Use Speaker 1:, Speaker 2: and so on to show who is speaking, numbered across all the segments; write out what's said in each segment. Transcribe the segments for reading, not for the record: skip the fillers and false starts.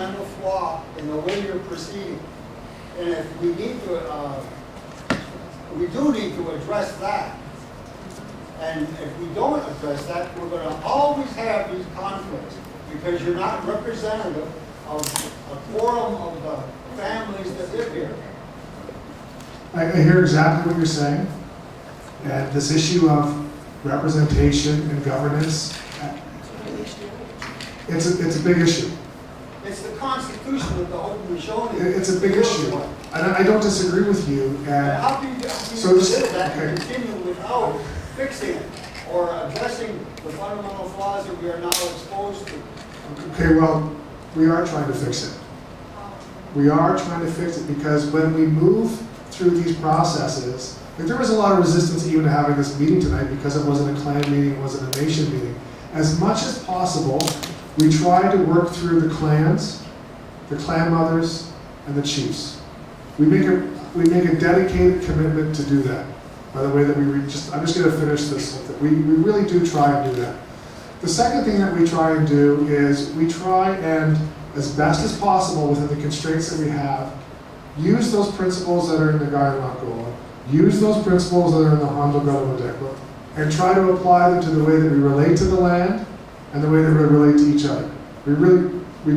Speaker 1: fundamental flaw in the way you're proceeding. And if we need to, we do need to address that. And if we don't address that, we're going to always have these conflicts because you're not representative of a quorum of the families that live here.
Speaker 2: I hear exactly what you're saying. And this issue of representation and governance, it's a big issue.
Speaker 1: It's the Constitution of the Haudenosaunee.
Speaker 2: It's a big issue. And I don't disagree with you. And
Speaker 1: how can you
Speaker 2: so
Speaker 1: consider that
Speaker 2: okay.
Speaker 1: and continue without fixing it or addressing the fundamental flaws that we are now exposed to?
Speaker 2: Okay, well, we are trying to fix it. We are trying to fix it because when we move through these processes, like there was a lot of resistance even to having this meeting tonight because it wasn't a clan meeting, it wasn't a nation meeting. As much as possible, we try to work through the clans, the clan mothers, and the chiefs. We make a dedicated commitment to do that. By the way, that I'm just going to finish this with it. We really do try and do that. The second thing that we try and do is we try and, as best as possible within the constraints that we have, use those principles that are in the Gaiamak'ola, use those principles that are in the Hondo Gadawadekwa, and try to apply them to the way that we relate to the land and the way that we relate to each other. We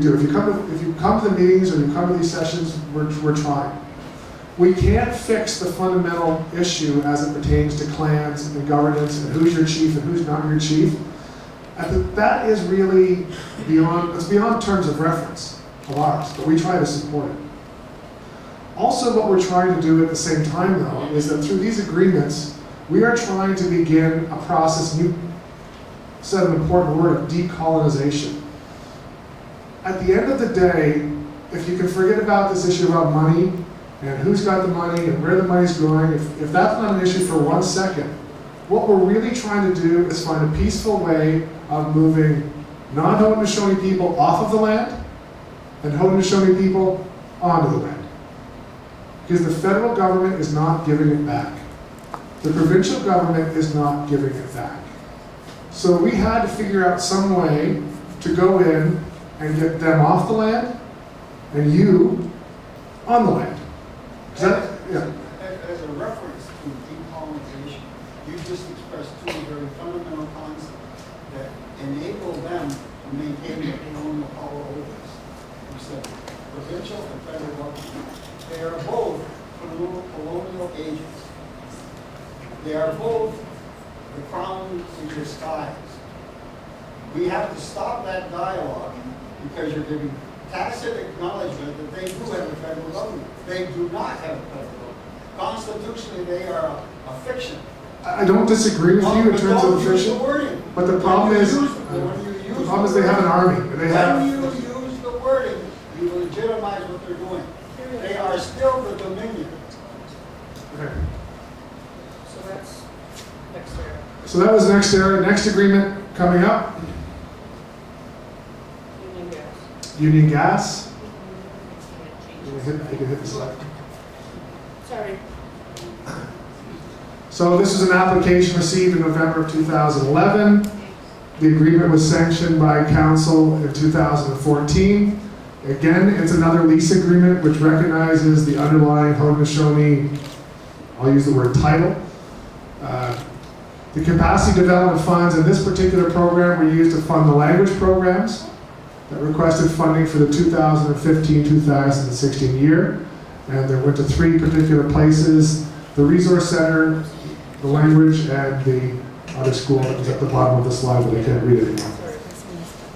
Speaker 2: do. If you come to the meetings or you come to these sessions, we're trying. We can't fix the fundamental issue as it pertains to clans and governance and who's your chief and who's not your chief. That is really beyond terms of reference of ours, but we try to support it. Also, what we're trying to do at the same time, though, is that through these agreements, we are trying to begin a process, you said an important word, of decolonization. At the end of the day, if you can forget about this issue about money and who's got the money and where the money's going, if that's not an issue for 1 second, what we're really trying to do is find a peaceful way of moving non-Haudenosaunee people off of the land and Haudenosaunee people onto the land. Because the federal government is not giving it back. The provincial government is not giving it back. So we had to figure out some way to go in and get them off the land and you on the land. Yeah.
Speaker 1: As a reference to decolonization, you just expressed two very fundamental concepts that enable them to maintain their colonial power over us. You said provincial and federal government. They are both colonial agents. They are both the crown in disguise. We have to stop that dialogue because you're giving tacit acknowledgement that they do have a federal government. They do not have a federal government. Constitutionally, they are a fiction.
Speaker 2: I don't disagree with you in terms of the fiction, but the problem is they have an army.
Speaker 1: When you use the wording, you legitimize what they're doing. They are still the Dominion.
Speaker 2: Okay.
Speaker 3: So that's next area.
Speaker 2: So that was next area. Next agreement coming up.
Speaker 3: Union gas.
Speaker 2: Union Gas. You can hit the slide.
Speaker 3: Sorry.
Speaker 2: So this is an application received in November of 2011. The agreement was sanctioned by council in 2014. Again, it's another lease agreement which recognizes the underlying Haudenosaunee, I'll use the word title. The capacity development funds in this particular program were used to fund the language programs that requested funding for the 2015-2016 year. And they went to 3 particular places: the Resource Center, the language, and the other school that was at the bottom of the slide, but I can't read it anymore.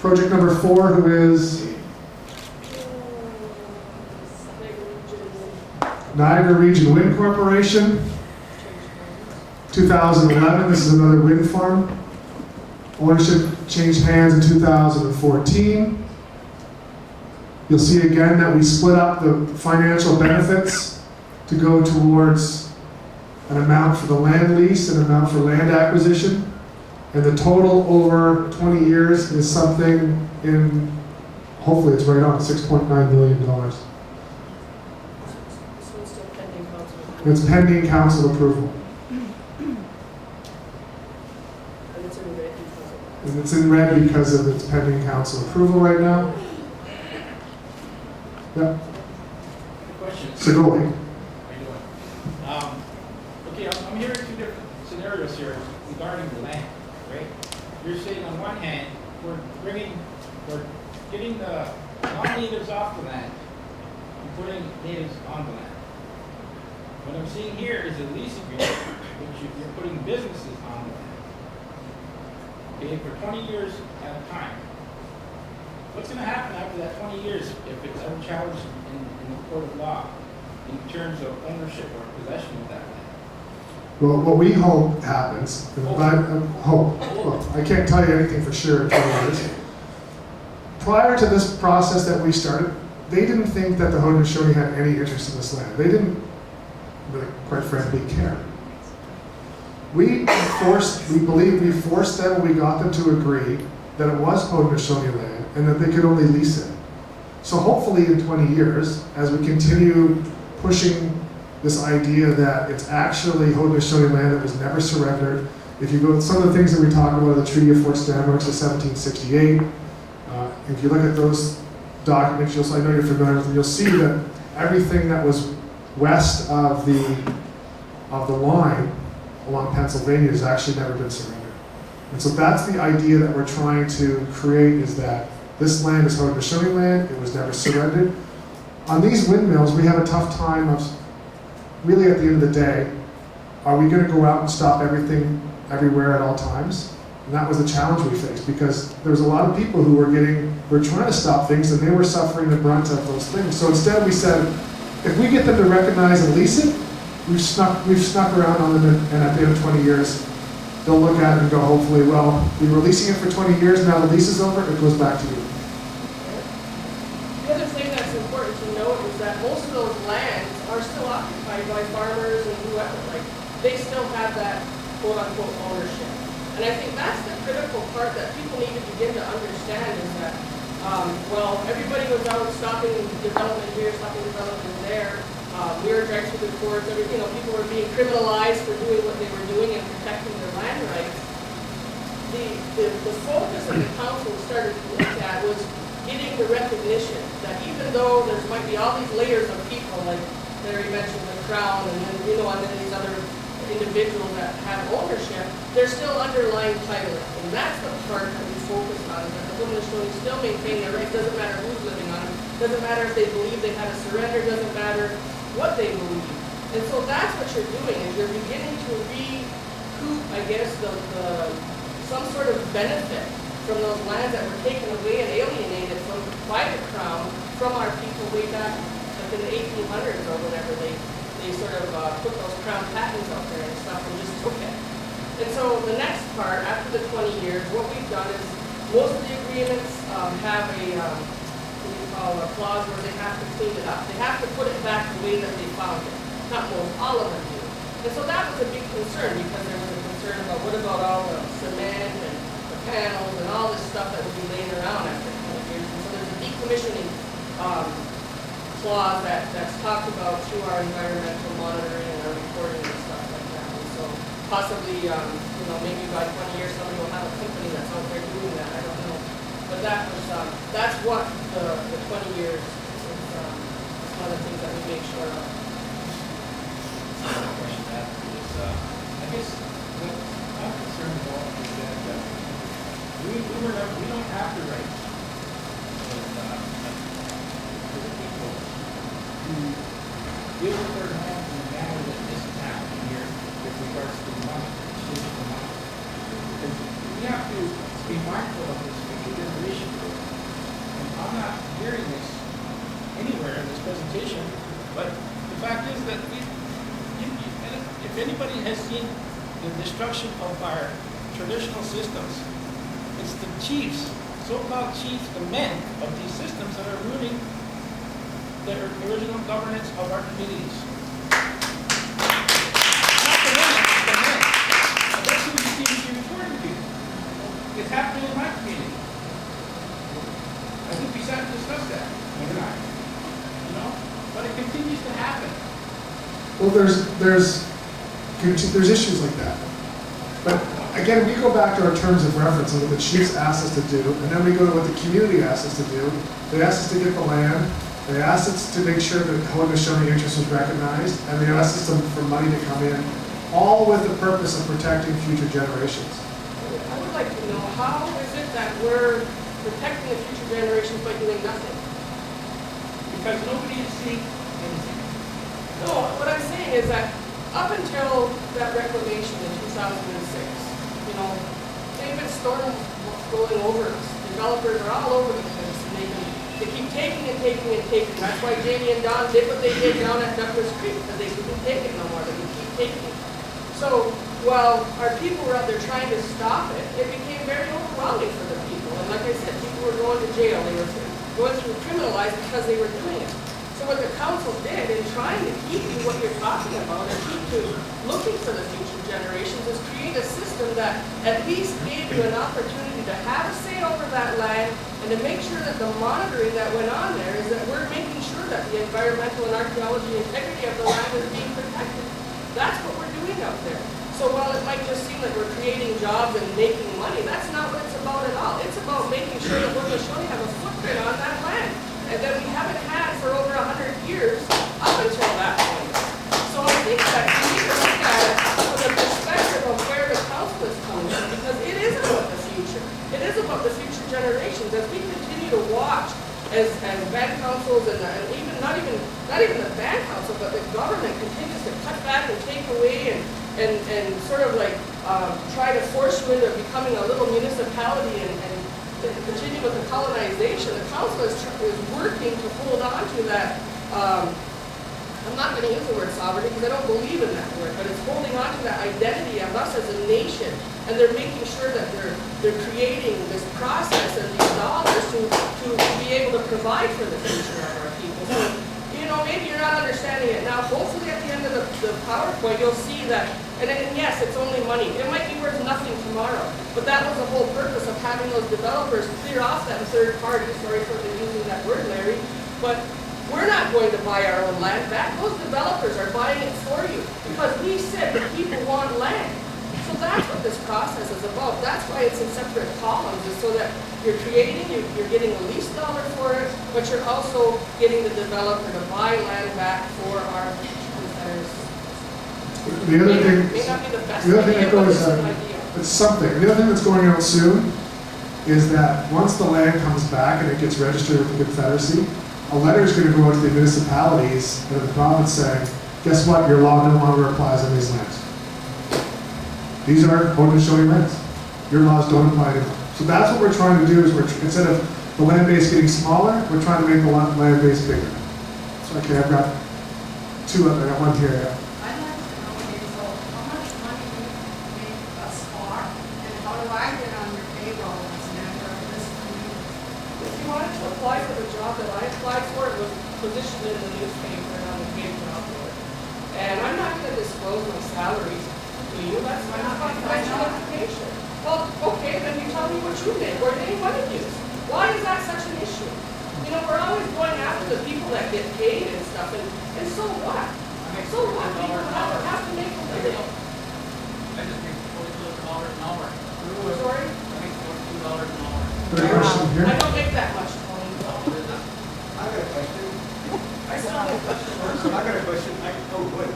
Speaker 2: Project number 4, who is Niagara Region Wind Corporation. 2011, this is another wind farm. Ownership changed hands in 2014. You'll see again that we split up the financial benefits to go towards an amount for the land lease and an amount for land acquisition. And the total over 20 years is something in, hopefully it's right on, $6.9 million.
Speaker 3: So it's still pending council approval.
Speaker 2: It's pending council approval.
Speaker 3: And it's in red because of that.
Speaker 2: And it's in red because of its pending council approval right now. Yeah,
Speaker 4: Question.
Speaker 2: Segoli.
Speaker 4: How you doing? Okay, I'm hearing two different scenarios here regarding the land, right? You're saying on one hand, we're getting the non-natives off the land and putting natives on the land. What I'm seeing here is a lease agreement, which you're putting businesses on the land. Okay, for 20 years at a time. What's gonna happen after that 20 years if it's ever challenged in the court of law in terms of ownership or possession of that land?
Speaker 2: Well, what we hope happens, and well, I can't tell you anything for sure in 20 years. Prior to this process that we started, they didn't think that the Haudenosaunee had any interest in this land. They didn't, really, quite frankly, care. We believe we forced them, we got them to agree that it was Haudenosaunee land and that they could only lease it. So hopefully in 20 years, as we continue pushing this idea that it's actually Haudenosaunee land that was never surrendered. If you go, some of the things that we talk about, the Treaty of Fort Stanwix of 1768, if you look at those documents, I know you're familiar with them, you'll see that everything that was west of the line along Pennsylvania has actually never been surrendered. And so that's the idea that we're trying to create, is that this land is Haudenosaunee land, it was never surrendered. On these windmills, we have a tough time of, really at the end of the day, are we going to go out and stop everything everywhere at all times? And that was the challenge we faced, because there was a lot of people who were trying to stop things and they were suffering the brunt of those things. So instead we said, if we get them to recognize and lease it, we've snuck around on them, and at the end of 20 years, they'll look at it and go, hopefully, well, we were leasing it for 20 years, now the lease is over, it goes back to you.
Speaker 3: The other thing that's important to note is that most of those lands are still occupied by farmers and whoever. Like, they still have that quote-unquote ownership. And I think that's the critical part that people need to begin to understand, is that, well, everybody was out stopping development here, stopping development there. We were dragged through the courts, people were being criminalized for doing what they were doing and protecting their land rights. The focus that the council started to look at was getting the recognition that even though there might be all these layers of people, like Larry mentioned the Crown, and then and then these other individuals that have ownership, there's still underlying title. And that's the part that we focus on, is that the Haudenosaunee still maintain their rights. Doesn't matter who's living on it, doesn't matter if they believe they had a surrender, doesn't matter what they believe. And so that's what you're doing, is you're beginning to recoup, I guess, some sort of benefit from those lands that were taken away and alienated by the Crown from our people way back like in the 1800s or whenever they sort of put those Crown patents out there and stuff and just took it. And so the next part, after the 20 years, what we've done is most of the agreements have a clause where they have to clean it up. They have to put it back the way that they found it. Not most, all of them do. And so that was a big concern, because there was a concern about what about all the cement and the panels and all this stuff that would be laying around after 20 years. And so there's a decommissioning clause that's talked about through our environmental monitoring and our reporting and stuff like that. And so possibly, maybe by 20 years somebody will have a company that's out there doing that. I don't know. But that's what the 20 years is one of the things that we make sure of.
Speaker 4: Question that is, I guess what I'm concerned about is that we don't have the right for the people to deal with their land in the manner that this is happening here with regards to money, physical money. Because we have to be mindful of this future generation. And I'm not hearing this anywhere in this presentation, but the fact is that if anybody has seen the destruction of our traditional systems, it's the chiefs, so-called chiefs, the men of these systems that are ruining the original governance of our communities. Not the women, the men. And that's who you seem to be reporting to. It's happening in my community. I think we sat and discussed that, or not. But it continues to happen.
Speaker 2: Well, there's issues like that. But again, we go back to our terms of reference and what the chiefs asked us to do, and then we go to what the community asked us to do. They asked us to get the land, They asked us to make sure that Haudenosaunee interest was recognized, and they asked us for money to come in, all with the purpose of protecting future generations.
Speaker 3: I would like to know, how is it that we're protecting the future generations by doing nothing?
Speaker 4: Because nobody is seeing anything.
Speaker 3: No, what I'm saying is that up until that reclamation in 2006, you know, they've been storm going over us. Developers are all over the place, and they keep taking and taking and taking. That's why Jamie and Don did what they did down at Douglas Creek, because they couldn't take it no more. They would keep taking. So while our people were out there trying to stop it, it became very overwhelming for the people. And like I said, people were going to jail. They were going through criminalized because they were doing it. So what the council did in trying to keep you what you're talking about and keep you looking for the future generations is create a system that at least gave you an opportunity to have a say over that land and to make sure that the monitoring that went on there is that we're making sure that the environmental and archaeology integrity of the land is being protected. That's what we're doing out there. So while it might just seem like we're creating jobs and making money, that's not what it's about at all. It's about making sure that Haudenosaunee have a footprint on that land, and that we haven't had for over 100 years up until that point. So I think that we need to look at it from the perspective of where the council is coming from, because it is about the future. It is about the future generations. As we continue to watch as band councils and even not even the band council, but the government continues to cut back and take away and sort of like try to force you into becoming a little municipality and continue with the colonization. The council is working to hold on to that. I'm not going to use the word sovereignty because I don't believe in that word, but it's holding on to that identity of us as a nation, and they're making sure that they're creating this process and these dollars to be able to provide for the future of our people. So, you know, maybe you're not understanding it now. Hopefully at the end of the PowerPoint, you'll see that, and yes, it's only money. It might be worth nothing tomorrow, but that was the whole purpose of having those developers clear off that third party. Sorry for using that word, Larry, but we're not going to buy our own land back. Those developers are buying it for you because we said that people want land. So that's what this process is about. That's why it's in separate columns, is so that you're creating, you're getting the least dollar for it, but you're also getting the developer to buy land back for our competitors.
Speaker 2: The other thing,
Speaker 3: May not be the best
Speaker 2: the other thing
Speaker 3: idea,
Speaker 2: that
Speaker 3: but
Speaker 2: goes,
Speaker 3: it's an idea.
Speaker 2: it's something. The other thing that's going out soon is that once the land comes back and it gets registered with the Confederacy, a letter is going to go out to the municipalities and the province saying, guess what, your law no longer applies on these lands. These are Haudenosaunee lands. Your laws don't apply to them. So that's what we're trying to do, is instead of the land base getting smaller, we're trying to make the land base bigger. So okay, I've got two up there, I got one here. Yeah.
Speaker 5: I'd like to know, Hazel, how much money do you make thus far, and how do I get on your payroll as a member of this community?
Speaker 3: If you wanted to apply for the job that I applied for, it was positioned in the newspaper and on the paid job board. And I'm not going to disclose my salaries to you. That's my confidential information. Well, okay, then you tell me what you did or any one of you. Why is that such an issue? You know, we're always going after the people that get paid and stuff, and so what? So what? People have to make a living.
Speaker 6: I just make $42 an hour.
Speaker 3: Sorry?
Speaker 6: I make $42 an hour.
Speaker 2: Got a question here?
Speaker 3: I don't make that much, Tony.
Speaker 1: I got a question.
Speaker 3: I still have a question.
Speaker 1: I got a question. Oh, what?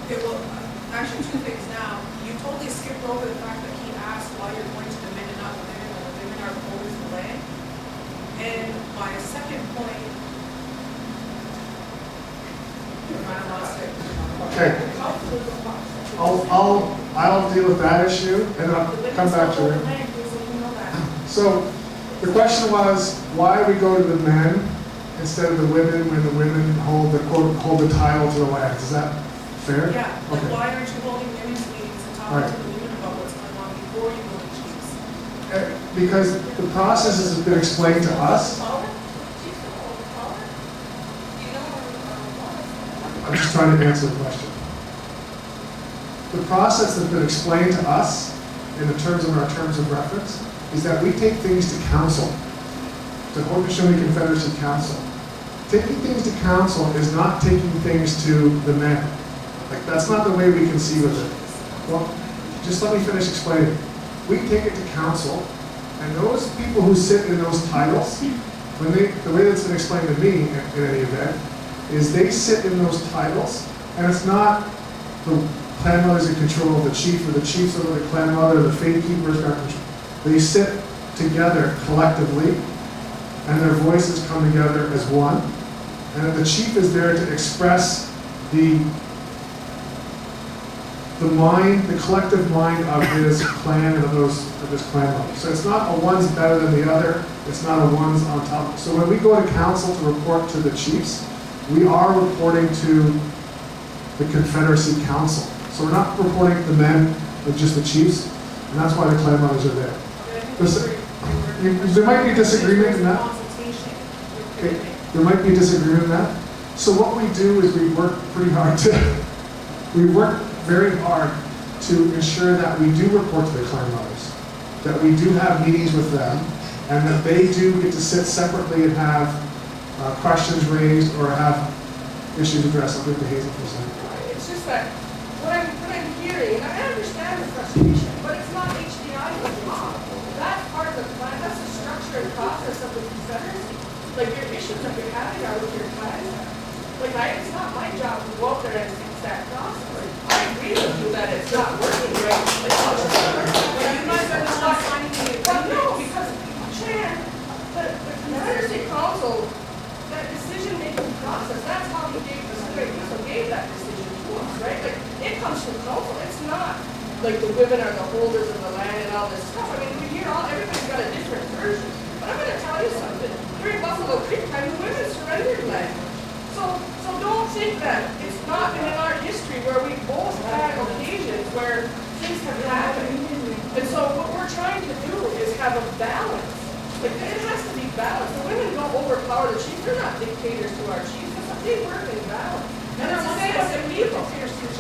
Speaker 5: Okay, well, actually, two things now. You totally skipped over the fact that he asked why you're going to the men and not the women, when the women are always the land. And my second point, I lost it.
Speaker 2: Okay, I'll deal with that issue and then I'll come back to it. So the question was, why we go to the men instead of the women when the women hold the title to the land? Is that fair?
Speaker 5: Yeah, like
Speaker 2: Okay.
Speaker 5: why aren't you holding women's meetings and talking
Speaker 2: Right.
Speaker 5: to the women about what's going on before you go to chiefs?
Speaker 2: Because the process has been explained to us. I'm just trying to answer the question. The process that's been explained to us in the terms of our terms of reference is that we take things to council, to Haudenosaunee Confederacy Council. Taking things to council is not taking things to the men. Like, that's not the way we conceive of it. Well, just let me finish explaining. We take it to council, and those people who sit in those titles the way that's been explained to me in any event, is they sit in those titles, and it's not the clan mothers in control of the chief, or the chiefs over the clan mother, or the faith keepers are in control. They sit together collectively, and their voices come together as one, and then the chief is there to express the mind, the collective mind of his clan and of his clan members. So it's not a one's better than the other, it's not a one's on top. So when we go to council to report to the chiefs, we are reporting to the Confederacy Council. So we're not reporting to the men, but just the chiefs, and that's why the clan mothers are there. There might be disagreement in that. Okay, there might be disagreement in that. So what we do is we work pretty hard we work very hard to ensure that we do report to the clan mothers, that we do have meetings with them, and that they do get to sit separately and have questions raised or have issues addressed. I'll give it to Hazel for a second.
Speaker 3: It's just that what I'm hearing, and I understand the frustration, but it's not HDI's job. That's part of the plan, that's the structure and process of the Confederacy. Like your issues that you're having are with your clan. Like it's not my job to go out there and fix that process. I agree with you that it's not working right. It's not working. But you guys are the ones signing the agreement. Well, no, because Chan, the Confederacy Council, that decision-making process, that's how he gave that decision to us, right? Like, it comes from council, it's not like the women are the holders of the land and all this stuff. I mean, we hear everybody's got a different version. But I'm gonna tell you something, during Buffalo Creek time, the women surrendered land. So don't think that it's not been in our history where we both had occasions where things have happened. And so what we're trying to do is have a balance. Like, it has to be balanced. The women don't overpower the chiefs. They're not dictators to our chiefs. They work in balance. And it's the same with the people.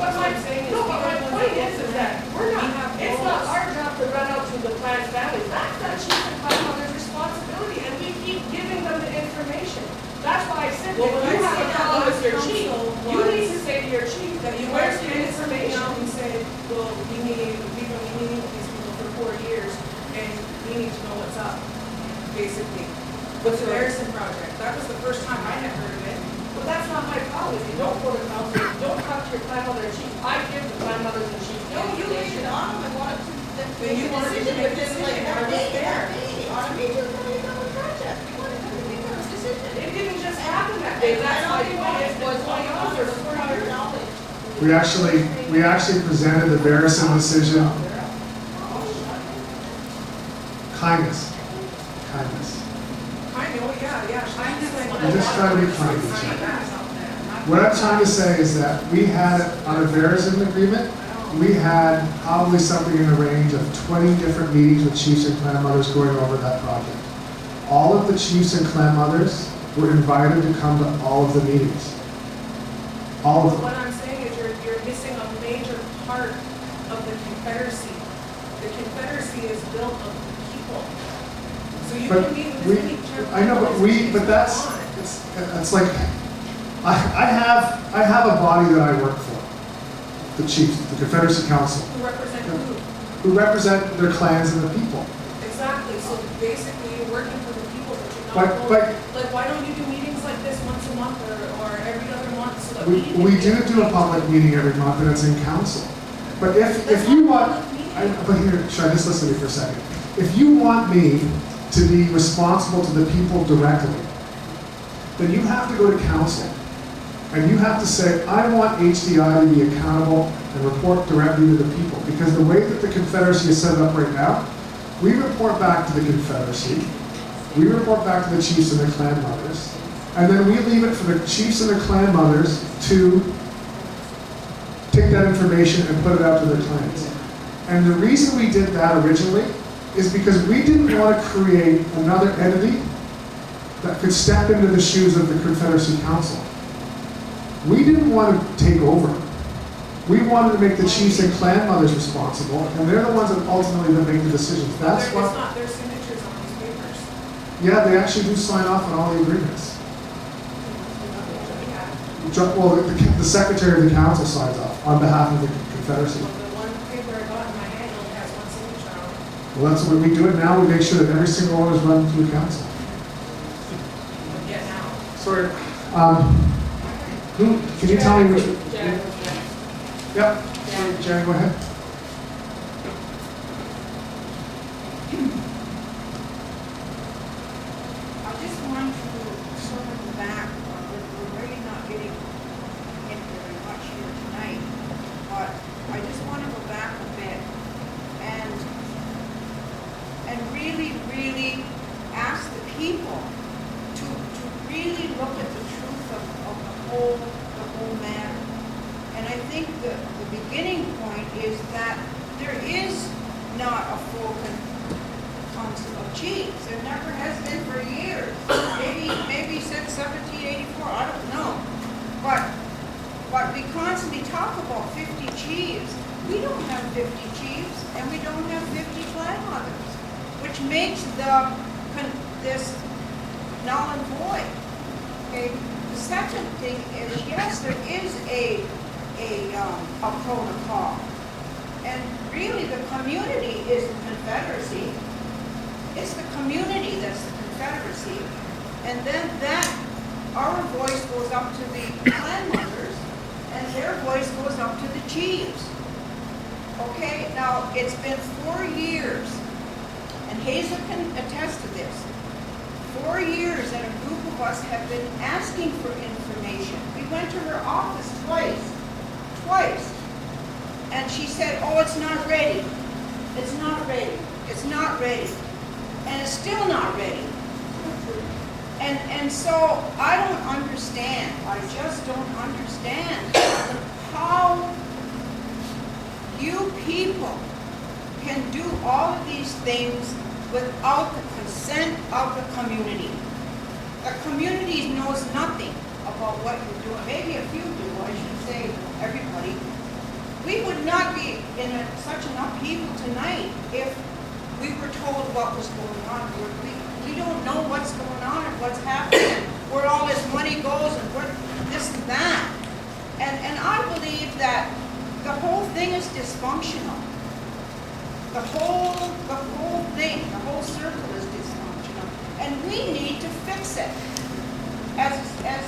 Speaker 3: But my point is that we're not, it's not our job to run out to the clan's families. That's the chief and clan mother's responsibility, and we keep giving them the information. That's why I said,
Speaker 5: Well,
Speaker 3: if you have a problem with your chief,
Speaker 5: council
Speaker 3: you need to say to your chief that
Speaker 5: You
Speaker 3: where's
Speaker 5: guys
Speaker 3: the
Speaker 5: came
Speaker 3: information?
Speaker 5: out and said, well, we've been meeting with these people for 4 years, and we need to know what's up, basically. With the Harrison project, that was the first time I had heard of it.
Speaker 3: But that's not my problem. If you don't go to council, you don't talk to your clan mother and chief. I give the clan mothers and chiefs the
Speaker 7: No, you laid
Speaker 3: information.
Speaker 7: it on them and wanted to
Speaker 5: Then
Speaker 7: make
Speaker 5: you
Speaker 7: a
Speaker 5: wanted to
Speaker 7: decision
Speaker 5: make a
Speaker 7: within like
Speaker 5: decision.
Speaker 7: that
Speaker 5: I was
Speaker 7: day,
Speaker 5: there.
Speaker 7: on a major county project. You wanted them to make a decision.
Speaker 3: It didn't just happen that day. That's my point. It's been going on for 4 years.
Speaker 7: Knowledge.
Speaker 2: We actually presented the Barrison decision. Kindness.
Speaker 5: I know, yeah.
Speaker 2: I'm just trying to be kind to each other. What I'm trying to say is that we had, on a Verizon agreement, we had probably something in the range of 20 different meetings with chiefs and clan mothers going over that project. All of the chiefs and clan mothers were invited to come to all of the meetings. All of
Speaker 5: What
Speaker 2: them.
Speaker 5: I'm saying is you're missing a major part of the Confederacy. The Confederacy is built of people. So you
Speaker 2: But
Speaker 5: can meet with
Speaker 2: we,
Speaker 5: as many
Speaker 2: I know, but that's, it's like, I have a body that I work for, the chiefs, the Confederacy Council,
Speaker 5: Who represent who?
Speaker 2: who represent their clans and the people.
Speaker 5: Exactly, so basically you're working for the people, but you're
Speaker 2: But-
Speaker 5: not
Speaker 2: but-
Speaker 5: going, like, why don't you do meetings like this once a month or every other month so that
Speaker 2: We,
Speaker 5: can
Speaker 2: we
Speaker 5: get
Speaker 2: do a public meeting every month and it's in council. But if you want, but here, should I just listen to me for a second? If you want me to be responsible to the people directly, then you have to go to council. And you have to say, I want HDI to be accountable and report directly to the people. Because the way that the Confederacy is set up right now, we report back to the Confederacy, we report back to the chiefs and the clan mothers, and then we leave it for the chiefs and the clan mothers to take that information and put it out to their clans. And the reason we did that originally is because we didn't want to create another entity that could step into the shoes of the Confederacy Council. We didn't want to take over. We wanted to make the chiefs and clan mothers responsible, and they're the ones that ultimately that make the decisions. That's
Speaker 5: It's
Speaker 2: what,
Speaker 5: not their signatures on these papers.
Speaker 2: yeah, they actually do sign off on all the agreements.
Speaker 5: Yeah.
Speaker 2: Well, the secretary of the council signs off on behalf of the Confederacy.
Speaker 5: Well, the one paper I got in my hand only has one signature on it.
Speaker 2: Well, that's when we do it now, we make sure that every single one is run through council. Sorry. Can you tell me which?
Speaker 3: Jan was next.
Speaker 2: Yep. Sorry, Jan, go ahead.
Speaker 8: I just want to circle back, we're really not getting in very much here tonight, but I just want to go back a bit and really, really ask the people to really look at the truth of the whole matter. And I think the beginning point is that there is not a full council of chiefs. There never has been for years. Maybe since 1784, I don't know. But we constantly talk about 50 chiefs. We don't have 50 chiefs, and we don't have 50 flag mothers, which makes this null and void. Okay. The second thing is, yes, there is a protocol, and really the community is the Confederacy. It's the community that's the Confederacy, and then our voice goes up to the clan mothers, and their voice goes up to the chiefs. Okay, now it's been 4 years, and Hazel can attest to this. 4 years that a group of us have been asking for information. We went to her office twice, and she said, "Oh, it's not ready. It's not ready. It's not ready." And it's still not ready. And so I don't understand. I just don't understand how you people can do all of these things without the consent of the community. The community knows nothing about what you're doing. Maybe a few do, I should say everybody. We would not be in such an upheaval tonight if we were told what was going on. We don't know what's going on and what's happening, where all this money goes and where this and that. And I believe that the whole thing is dysfunctional. The whole thing, the whole circle is dysfunctional. And we need to fix it. As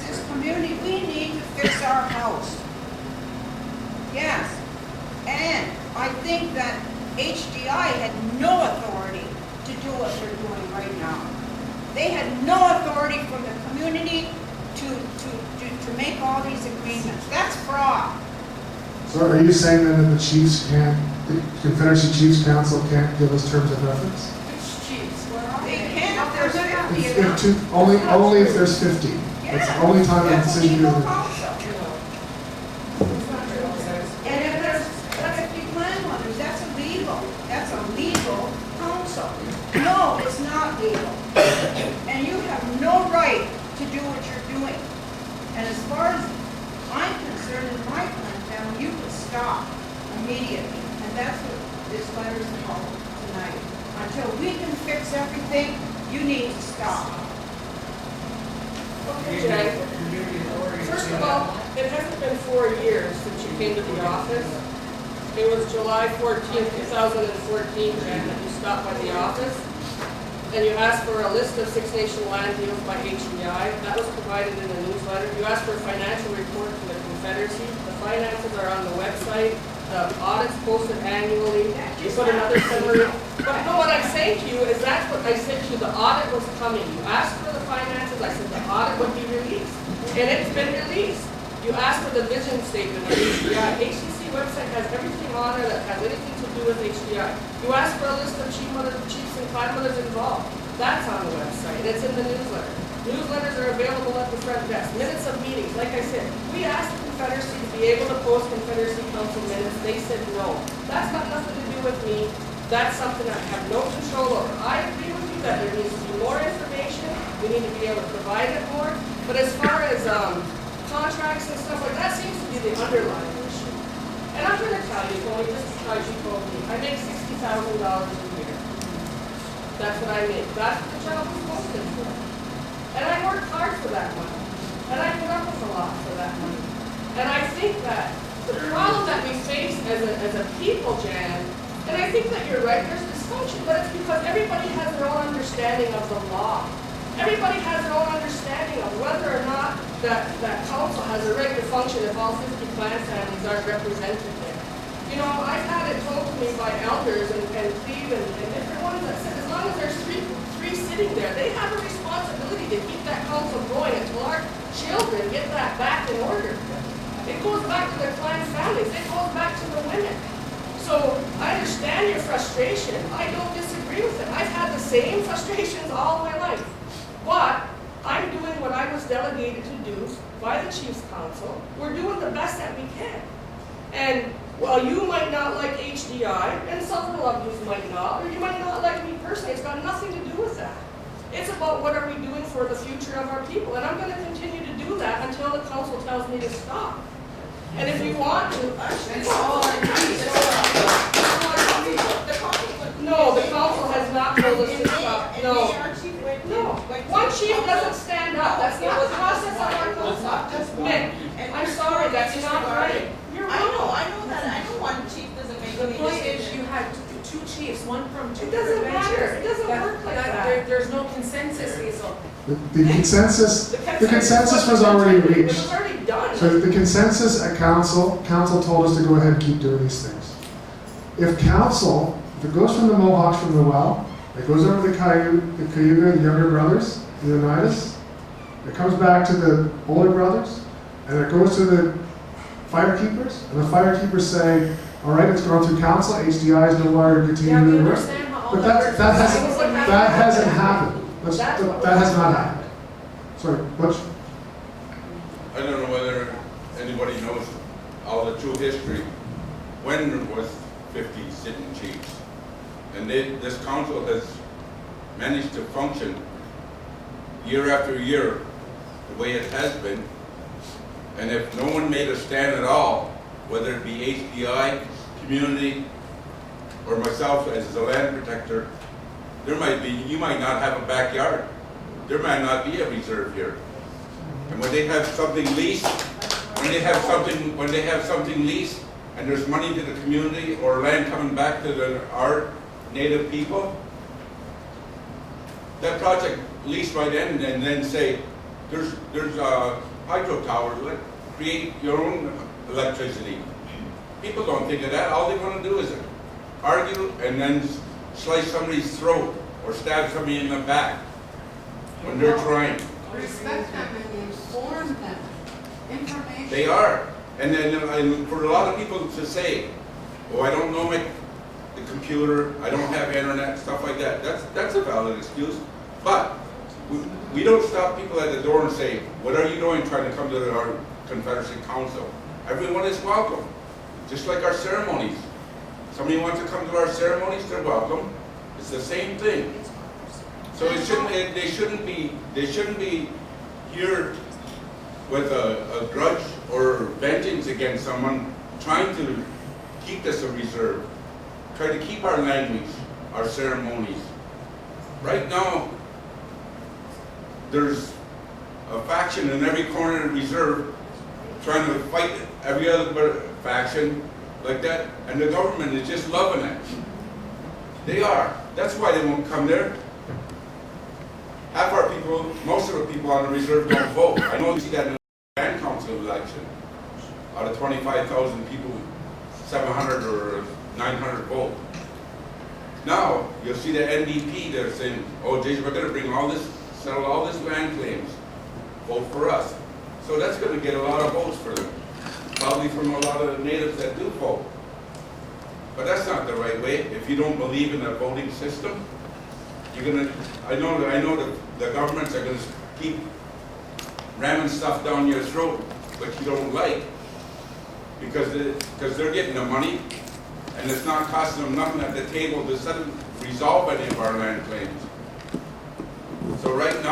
Speaker 8: this community, we need to fix our house. Yes. And I think that HDI had no authority to do what they're doing right now. They had no authority from the community to make all these agreements. That's fraud.
Speaker 2: So are you saying then that the Confederacy Chiefs Council can't give us terms of reference?
Speaker 3: Which chiefs? Where are
Speaker 8: They
Speaker 3: they?
Speaker 8: can if there's 50
Speaker 2: Only if there's 50. That's the only time that
Speaker 8: That's a
Speaker 2: decision
Speaker 8: legal
Speaker 2: is.
Speaker 8: council. And if there's 50 clan mothers, that's a legal council. No, it's not legal. And you have no right to do what you're doing. And as far as I'm concerned, in my clan family, you can stop immediately. And that's what this letter is about tonight. Until we can fix everything, you need to stop.
Speaker 3: Okay, Jan. First of all, it hasn't been 4 years since you came to the office. It was July 14th, 2014, Jan, that you stopped by the office. And you asked for a list of Six Nation land deals by HDI. That was provided in the newsletter. You asked for a financial report from the Confederacy. The finances are on the website. The audit's posted annually. You put another summary. But no, what I'm saying to you is that's what I said to you. The audit was coming. You asked for the finances. I said the audit would be released. And it's been released. You asked for the vision statement of HDI. HCC website has everything on there that has anything to do with HDI. You asked for a list of chiefs and clan mothers involved. That's on the website. It's in the newsletter. Newsletters are available at the front desk. Minutes of meetings. Like I said, we asked the Confederacy to be able to post Confederacy Council minutes. They said no. That's got nothing to do with me. That's something I have no control over. I agree with you that there needs to be more information. We need to be able to provide it more. But as far as contracts and stuff like that seems to be the underlying issue. And I'm going to tell you, Tony, just because you told me, I make $60,000 a year. That's what I make. That's what the job was posted for. And I worked hard for that money. And I put up with a lot for that money. And I think that the problem that we face as a people, Jan, and I think that you're right, there's dysfunction, but it's because everybody has their own understanding of the law. everybody has their own understanding of whether or not that council has a right to function if all 50 clan families aren't represented there. You know, I've had it told to me by elders and Steve and different ones that said as long as there's three sitting there, they have a responsibility to keep that council going until our children get that back in order. It goes back to the clan families, it goes back to the women. So I understand your frustration, I don't disagree with it. I've had the same frustrations all my life. But I'm doing what I was delegated to do by the Chiefs Council. We're doing the best that we can. And while you might not like HDI, and some of you might not, or you might not like me personally, it's got nothing to do with that. It's about what are we doing for the future of our people. And I'm going to continue to do that until the council tells me to stop. And if you want to,
Speaker 8: That's all I need.
Speaker 3: no, the council has not told us to stop.
Speaker 8: And
Speaker 3: No.
Speaker 8: our chief went
Speaker 3: No, one chief doesn't stand up, that's not the process of our council. Mick, I'm sorry, that's not right. You're
Speaker 7: I know
Speaker 3: wrong.
Speaker 7: that, I know one chief doesn't make
Speaker 5: The
Speaker 7: any
Speaker 5: point is,
Speaker 7: decision.
Speaker 5: you had two chiefs, one from two
Speaker 3: It doesn't
Speaker 5: different
Speaker 3: matter.
Speaker 5: benches.
Speaker 3: It doesn't work like that.
Speaker 5: There's no consensus, Hazel.
Speaker 2: The consensus was already
Speaker 3: It
Speaker 2: reached.
Speaker 3: was already done.
Speaker 2: So the consensus at council told us to go ahead and keep doing these things. If it goes from the Mohawks from the well, it goes over the Cayuga, the younger brothers, the Oneidas, it comes back to the older brothers, and it goes to the firekeepers, and the firekeepers say, all right, it's gone through council, HDI is no longer
Speaker 5: Yeah,
Speaker 2: continuing
Speaker 5: we
Speaker 2: to work.
Speaker 5: understand how all
Speaker 2: But
Speaker 5: that
Speaker 2: that
Speaker 5: works.
Speaker 2: hasn't happened. That has not happened. Sorry, Butch?
Speaker 9: I don't know whether anybody knows all the true history. When was 50 sitting chiefs? And this council has managed to function year after year the way it has been. And if no one made a stand at all, whether it be HDI, community, or myself as the land protector, you might not have a backyard. There might not be a reserve here. And when they have something leased, when they have something leased, and there's money to the community or land coming back to our native people, that project lease right in and then say, there's hydro towers, create your own electricity. People don't think of that. All they want to do is argue and then slice somebody's throat or stab somebody in the back when they're trying.
Speaker 7: Respect them and inform them. Information.
Speaker 9: They are. And then for a lot of people to say, oh, I don't know the computer, I don't have internet, stuff like that, that's a valid excuse. But we don't stop people at the door and say, what are you doing trying to come to our Confederacy Council? Everyone is welcome, just like our ceremonies. Somebody wants to come to our ceremonies, they're welcome. It's the same thing. So they shouldn't be here with a grudge or vengeance against someone trying to keep this a reserve, try to keep our language, our ceremonies. Right now, there's a faction in every corner of the reserve trying to fight every other faction like that, and the government is just loving it. They are. That's why they won't come there. Half our people, most of the people on the reserve don't vote. I know you see that in the land council election. Out of 25,000 people, 700 or 900 vote. Now, you'll see the NDP, they're saying, oh, geez, we're going to bring all this, settle all this land claims. Vote for us. So that's going to get a lot of votes for them. Probably from a lot of the natives that do vote. But that's not the right way. If you don't believe in the voting system, you're going to, I know that the governments are going to keep ramming stuff down your throat, which you don't like, because they're getting the money, and it's not costing them nothing at the table to resolve any of our land claims. So right now,